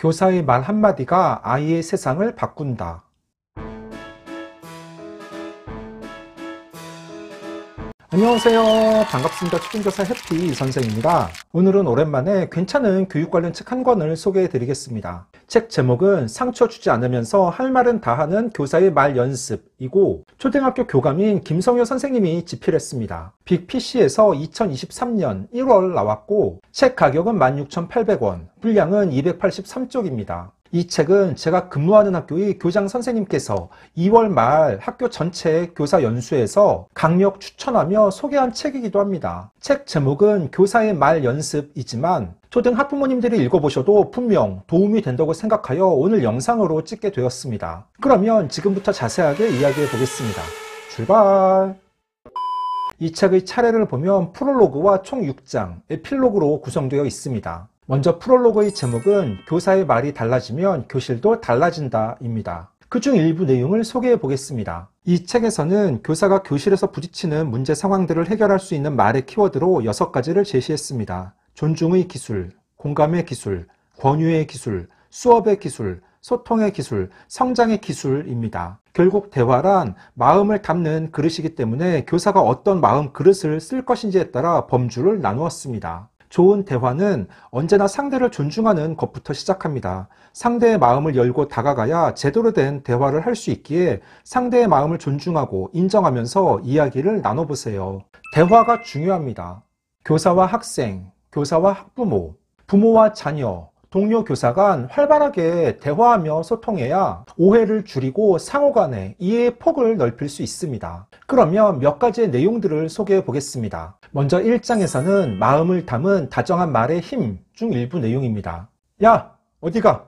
교사의 말 한마디가 아이의 세상을 바꾼다. 안녕하세요. 반갑습니다. 초등교사 해피 선생입니다. 오늘은 오랜만에 괜찮은 교육 관련 책 한 권을 소개해 드리겠습니다. 책 제목은 상처 주지 않으면서 할 말은 다 하는 교사의 말 연습이고, 초등학교 교감인 김성효 선생님이 집필했습니다. 빅PC에서 2023년 1월 나왔고, 책 가격은 16,800원, 분량은 283쪽입니다. 이 책은 제가 근무하는 학교의 교장 선생님께서 2월 말 학교 전체 교사 연수에서 강력 추천하며 소개한 책이기도 합니다. 책 제목은 교사의 말 연습이지만 초등 학부모님들이 읽어보셔도 분명 도움이 된다고 생각하여 오늘 영상으로 찍게 되었습니다. 그러면 지금부터 자세하게 이야기해 보겠습니다. 출발! 이 책의 차례를 보면 프롤로그와 총 6장, 에필로그로 구성되어 있습니다. 먼저 프롤로그의 제목은 교사의 말이 달라지면 교실도 달라진다 입니다. 그중 일부 내용을 소개해 보겠습니다. 이 책에서는 교사가 교실에서 부딪히는 문제 상황들을 해결할 수 있는 말의 키워드로 6가지를 제시했습니다. 존중의 기술, 공감의 기술, 권유의 기술, 수업의 기술, 소통의 기술, 성장의 기술입니다. 결국 대화란 마음을 담는 그릇이기 때문에 교사가 어떤 마음 그릇을 쓸 것인지에 따라 범주를 나누었습니다. 좋은 대화는 언제나 상대를 존중하는 것부터 시작합니다. 상대의 마음을 열고 다가가야 제대로 된 대화를 할 수 있기에 상대의 마음을 존중하고 인정하면서 이야기를 나눠보세요. 대화가 중요합니다. 교사와 학생, 교사와 학부모, 부모와 자녀, 동료 교사 간 활발하게 대화하며 소통해야 오해를 줄이고 상호 간의 이해의 폭을 넓힐 수 있습니다. 그러면 몇 가지의 내용들을 소개해 보겠습니다. 먼저 1장에서는 마음을 담은 다정한 말의 힘 중 일부 내용입니다. 야, 어디가?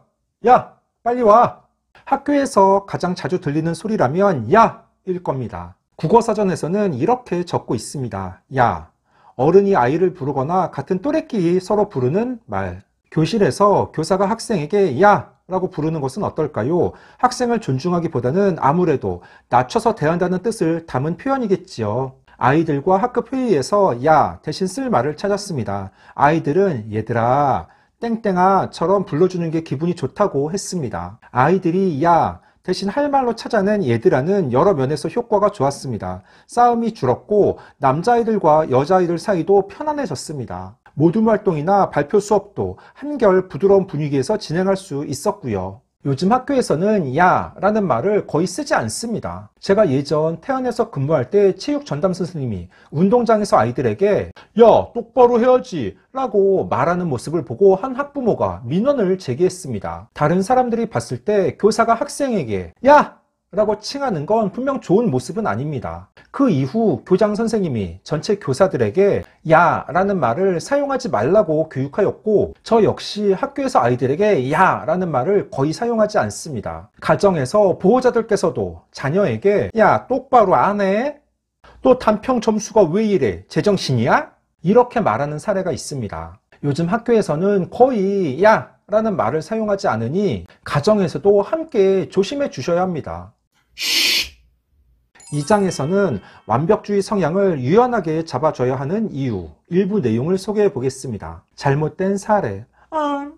야, 빨리 와! 학교에서 가장 자주 들리는 소리라면 야! 일 겁니다. 국어사전에서는 이렇게 적고 있습니다. 야, 어른이 아이를 부르거나 같은 또래끼리 서로 부르는 말. 교실에서 교사가 학생에게 야! 라고 부르는 것은 어떨까요? 학생을 존중하기보다는 아무래도 낮춰서 대한다는 뜻을 담은 표현이겠지요. 아이들과 학급 회의에서 야 대신 쓸 말을 찾았습니다. 아이들은 얘들아, 땡땡아처럼 불러주는 게 기분이 좋다고 했습니다. 아이들이 야 대신 할 말로 찾아낸 얘들아는 여러 면에서 효과가 좋았습니다. 싸움이 줄었고 남자아이들과 여자아이들 사이도 편안해졌습니다. 모둠 활동이나 발표 수업도 한결 부드러운 분위기에서 진행할 수 있었고요. 요즘 학교에서는 야 라는 말을 거의 쓰지 않습니다. 제가 예전 태안에서 근무할 때 체육 전담 선생님이 운동장에서 아이들에게 야 똑바로 해야지 라고 말하는 모습을 보고 한 학부모가 민원을 제기했습니다. 다른 사람들이 봤을 때 교사가 학생에게 야! 라고 칭하는 건 분명 좋은 모습은 아닙니다. 그 이후 교장 선생님이 전체 교사들에게 야 라는 말을 사용하지 말라고 교육하였고, 저 역시 학교에서 아이들에게 야 라는 말을 거의 사용하지 않습니다. 가정에서 보호자들께서도 자녀에게 야 똑바로 안 해? 또 단평 점수가 왜 이래? 제정신이야? 이렇게 말하는 사례가 있습니다. 요즘 학교에서는 거의 야 라는 말을 사용하지 않으니 가정에서도 함께 조심해 주셔야 합니다. 2장에서는 완벽주의 성향을 유연하게 잡아줘야 하는 이유, 일부 내용을 소개해 보겠습니다. 잘못된 사례.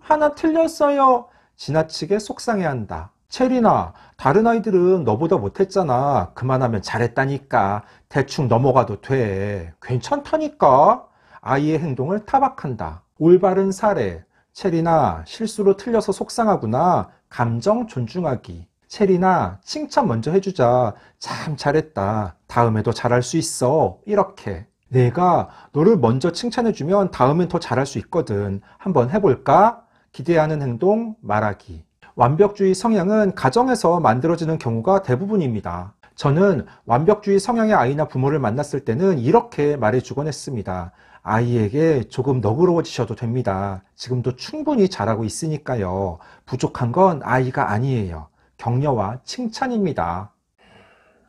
하나 틀렸어요. 지나치게 속상해한다. 체리나, 다른 아이들은 너보다 못했잖아. 그만하면 잘했다니까. 대충 넘어가도 돼. 괜찮다니까. 아이의 행동을 타박한다. 올바른 사례. 체리나, 실수로 틀려서 속상하구나. 감정 존중하기. 체리나, 칭찬 먼저 해주자. 참 잘했다. 다음에도 잘할 수 있어. 이렇게. 내가 너를 먼저 칭찬해주면 다음엔 더 잘할 수 있거든. 한번 해볼까? 기대하는 행동 말하기. 완벽주의 성향은 가정에서 만들어지는 경우가 대부분입니다. 저는 완벽주의 성향의 아이나 부모를 만났을 때는 이렇게 말해주곤 했습니다. 아이에게 조금 너그러워지셔도 됩니다. 지금도 충분히 잘하고 있으니까요. 부족한 건 아이가 아니에요. 격려와 칭찬입니다.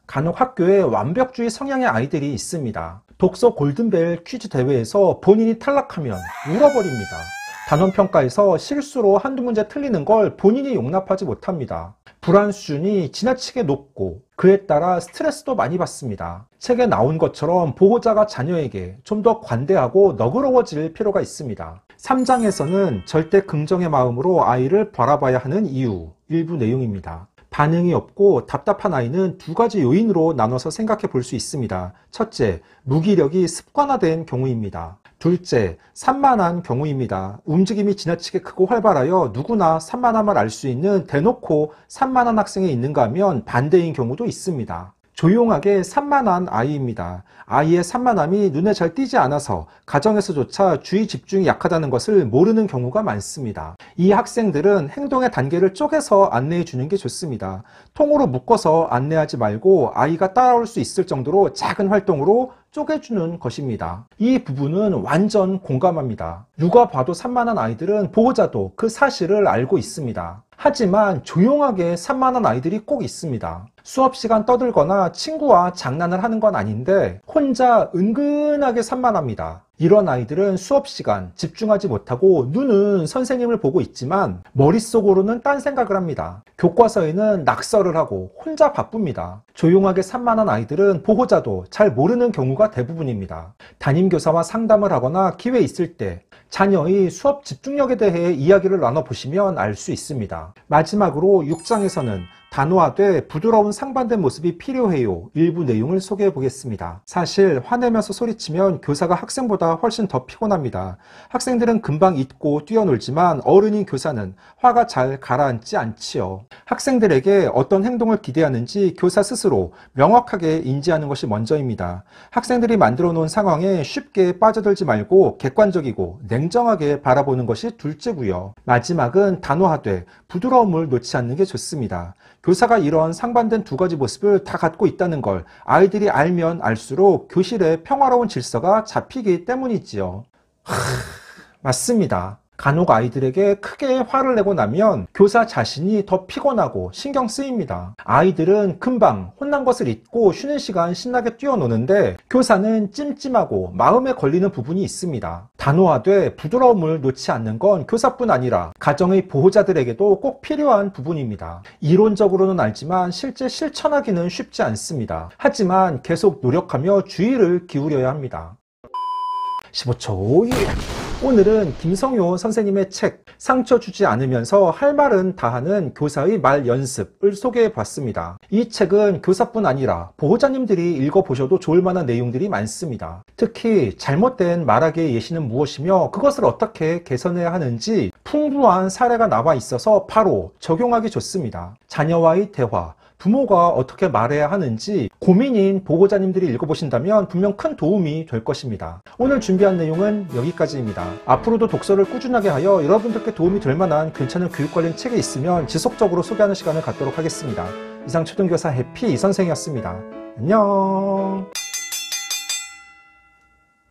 간혹 학교에 완벽주의 성향의 아이들이 있습니다. 독서 골든벨 퀴즈 대회에서 본인이 탈락하면 울어버립니다. 단원평가에서 실수로 한두 문제 틀리는 걸 본인이 용납하지 못합니다. 불안 수준이 지나치게 높고 그에 따라 스트레스도 많이 받습니다. 책에 나온 것처럼 보호자가 자녀에게 좀 더 관대하고 너그러워질 필요가 있습니다. 3장에서는 절대 긍정의 마음으로 아이를 바라봐야 하는 이유, 일부 내용입니다. 반응이 없고 답답한 아이는 두 가지 요인으로 나눠서 생각해 볼 수 있습니다. 첫째, 무기력이 습관화된 경우입니다. 둘째, 산만한 경우입니다. 움직임이 지나치게 크고 활발하여 누구나 산만함을 알 수 있는 대놓고 산만한 학생이 있는가 하면 반대인 경우도 있습니다. 조용하게 산만한 아이입니다. 아이의 산만함이 눈에 잘 띄지 않아서 가정에서조차 주의 집중이 약하다는 것을 모르는 경우가 많습니다. 이 학생들은 행동의 단계를 쪼개서 안내해 주는 게 좋습니다. 통으로 묶어서 안내하지 말고 아이가 따라올 수 있을 정도로 작은 활동으로 쪼개주는 것입니다. 이 부분은 완전 공감합니다. 누가 봐도 산만한 아이들은 보호자도 그 사실을 알고 있습니다. 하지만 조용하게 산만한 아이들이 꼭 있습니다. 수업 시간 떠들거나 친구와 장난을 하는 건 아닌데 혼자 은근하게 산만합니다. 이런 아이들은 수업 시간 집중하지 못하고 눈은 선생님을 보고 있지만 머릿속으로는 딴 생각을 합니다. 교과서에는 낙서를 하고 혼자 바쁩니다. 조용하게 산만한 아이들은 보호자도 잘 모르는 경우가 대부분입니다. 담임교사와 상담을 하거나 기회 있을 때 자녀의 수업 집중력에 대해 이야기를 나눠보시면 알 수 있습니다. 마지막으로 6장에서는 단호하되 부드러운 상반된 모습이 필요해요. 일부 내용을 소개해 보겠습니다. 사실 화내면서 소리치면 교사가 학생보다 훨씬 더 피곤합니다. 학생들은 금방 잊고 뛰어놀지만 어른인 교사는 화가 잘 가라앉지 않지요. 학생들에게 어떤 행동을 기대하는지 교사 스스로 명확하게 인지하는 것이 먼저입니다. 학생들이 만들어 놓은 상황에 쉽게 빠져들지 말고 객관적이고 냉정하게 바라보는 것이 둘째고요. 마지막은 단호하되 부드러움을 놓지 않는 게 좋습니다. 교사가 이런 상반된 두 가지 모습을 다 갖고 있다는 걸 아이들이 알면 알수록 교실의 평화로운 질서가 잡히기 때문이지요. 맞습니다. 간혹 아이들에게 크게 화를 내고 나면 교사 자신이 더 피곤하고 신경 쓰입니다. 아이들은 금방 혼난 것을 잊고 쉬는 시간 신나게 뛰어노는데 교사는 찜찜하고 마음에 걸리는 부분이 있습니다. 단호하되 부드러움을 놓지 않는 건 교사뿐 아니라 가정의 보호자들에게도 꼭 필요한 부분입니다. 이론적으로는 알지만 실제 실천하기는 쉽지 않습니다. 하지만 계속 노력하며 주의를 기울여야 합니다. 15초. 오늘은 김성효 선생님의 책 상처 주지 않으면서 할 말은 다 하는 교사의 말 연습을 소개해 봤습니다. 이 책은 교사뿐 아니라 보호자님들이 읽어보셔도 좋을 만한 내용들이 많습니다. 특히 잘못된 말하기의 예시는 무엇이며 그것을 어떻게 개선해야 하는지 풍부한 사례가 나와 있어서 바로 적용하기 좋습니다. 자녀와의 대화, 부모가 어떻게 말해야 하는지 고민인 보호자님들이 읽어보신다면 분명 큰 도움이 될 것입니다. 오늘 준비한 내용은 여기까지입니다. 앞으로도 독서를 꾸준하게 하여 여러분들께 도움이 될 만한 괜찮은 교육 관련 책이 있으면 지속적으로 소개하는 시간을 갖도록 하겠습니다. 이상 초등교사 해피 이선생이었습니다. 안녕.